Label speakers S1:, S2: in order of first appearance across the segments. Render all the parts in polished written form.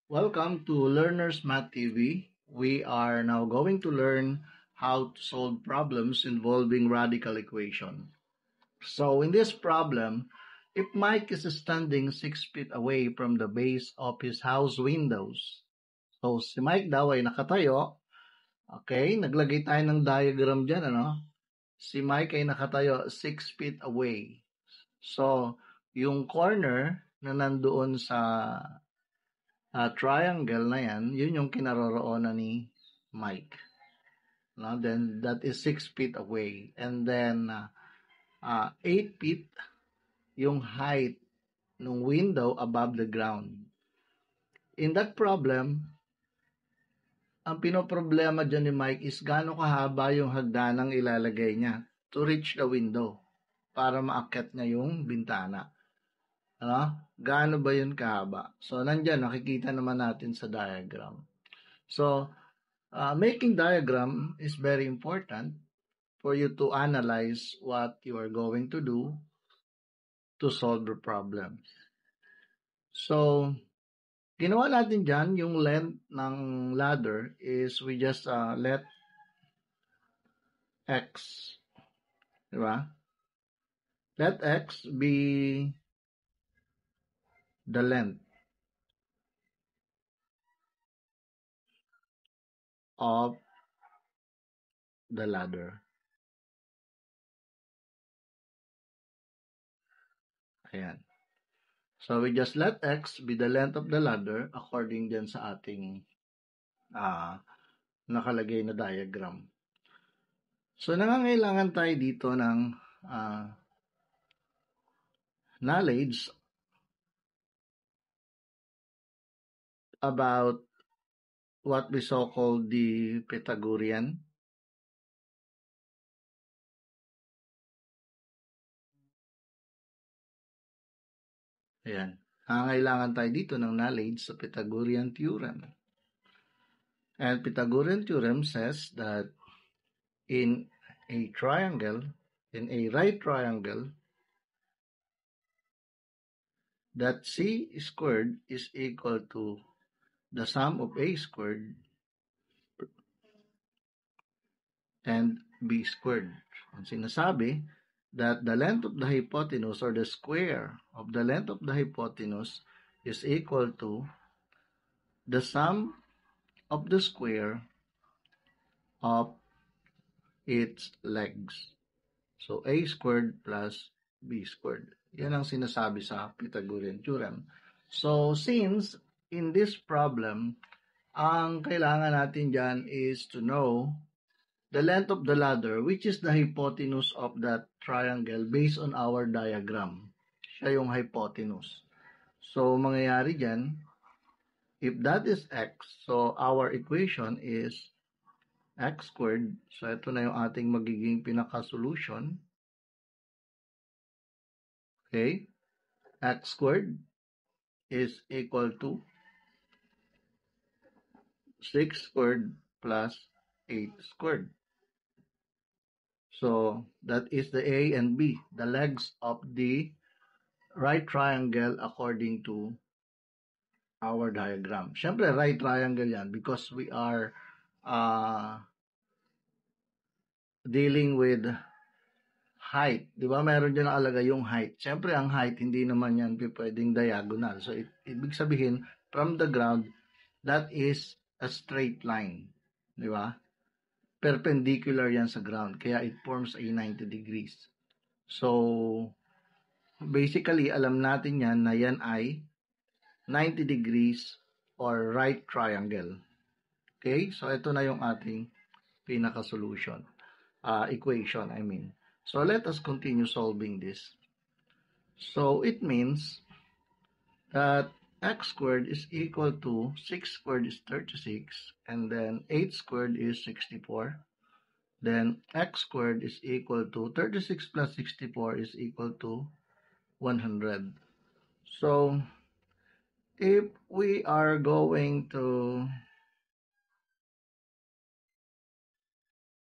S1: Welcome to Learners Math TV. We are now going to learn how to solve problems involving radical equation. So in this problem, if Mike is standing 6 feet away from the base of his house windows, so si Mike daw ay nakatayo, okay, naglagay tayo ng diagram dyan, ano? Si Mike ay nakatayo 6 feet away. So, yung corner na nandoon sa triangle na yan, yun yung kinaroroonan ni Mike. No? Then, that is 6 feet away. And then, 8 feet yung height ng window above the ground. In that problem, ang pinoproblema dyan ni Mike is gaano kahaba yung hagdanang ilalagay niya to reach the window para maakyat niya yung bintana. Ano? Gaano ba yun kahaba? So, nandyan, nakikita naman natin sa diagram. So, making diagram is very important for you to analyze what you are going to do to solve the problem. So, ginawa natin dyan, yung length ng ladder is we just let x, di ba? Let x be the length of the ladder. Ayan. So, we just let x be the length of the ladder according dyan sa ating nakalagay na diagram. So, nangangailangan tayo dito ng knowledge about what we so-called the Pythagorean. Ayan. Nangangailangan tayo dito ng knowledge sa Pythagorean theorem. And Pythagorean theorem says that in a triangle, in a right triangle, that c squared is equal to the sum of a squared and b squared. Ang sinasabi that the length of the hypotenuse or the square of the length of the hypotenuse is equal to the sum of the square of its legs. So, a squared plus b squared. Yan ang sinasabi sa Pythagorean theorem. So, since in this problem, ang kailangan natin dyan is to know the length of the ladder, which is the hypotenuse of that triangle based on our diagram. Siya yung hypotenuse. So, mangyayari dyan, if that is x, so our equation is x squared. So, ito na yung ating magiging pinaka-solution. Okay? X squared is equal to 6 squared plus 8 squared. So, that is the A and B, the legs of the right triangle according to our diagram. Siyempre, right triangle yan because we are dealing with height. Di ba? Meron dyan nakalagay yung height. Siyempre, ang height, hindi naman yan pwedeng diagonal. So, ibig sabihin, from the ground, that is a straight line. Di ba? Perpendicular yan sa ground. Kaya it forms a 90 degrees. So, basically, alam natin yan na yan ay 90 degrees or right triangle. Okay? So, ito na yung ating pinaka-solution. Equation, I mean. So, let us continue solving this. So, it means that x squared is equal to 6 squared is 36, and then 8 squared is 64. Then, x squared is equal to 36 plus 64 is equal to 100. So, if we are going to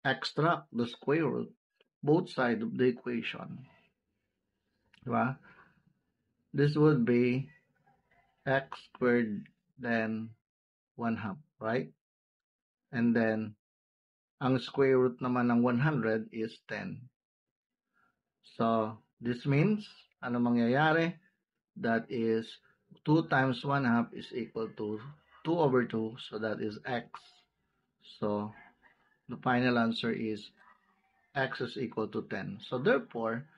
S1: extract the square root, both sides of the equation, diba? This would be x squared then 1/2, right? And then, ang square root naman ng 100 is 10. So, this means, ano mangyayari? That is, 2 times 1/2 is equal to 2/2, so that is x. So, the final answer is x is equal to 10. So, therefore,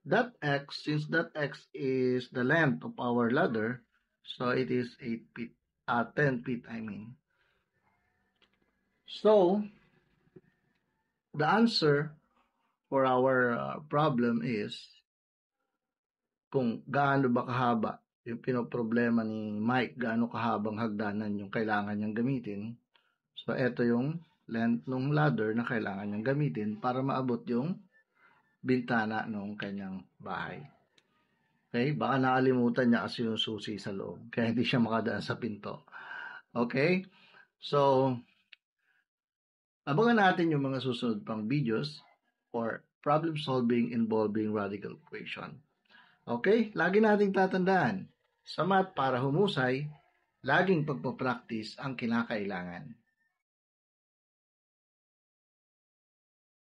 S1: that x, since that x is the length of our ladder, so it is 8 feet, 10 feet, I mean. So, the answer for our problem is kung gaano ba kahaba yung pinoproblema ni Mike, gaano kahabang hagdanan yung kailangan niyang gamitin. So, ito yung length ng ladder na kailangan niyang gamitin para maabot yung bintana ng kanyang bahay. Okay? Baka nakalimutan niya kasi yung susi sa loob. Kaya hindi siya makadaan sa pinto. Okay? So, abangan natin yung mga susunod pang videos for problem solving involving radical equation. Okay? Lagi nating tatandaan, sa math para humusay, laging pagpapractice ang kinakailangan.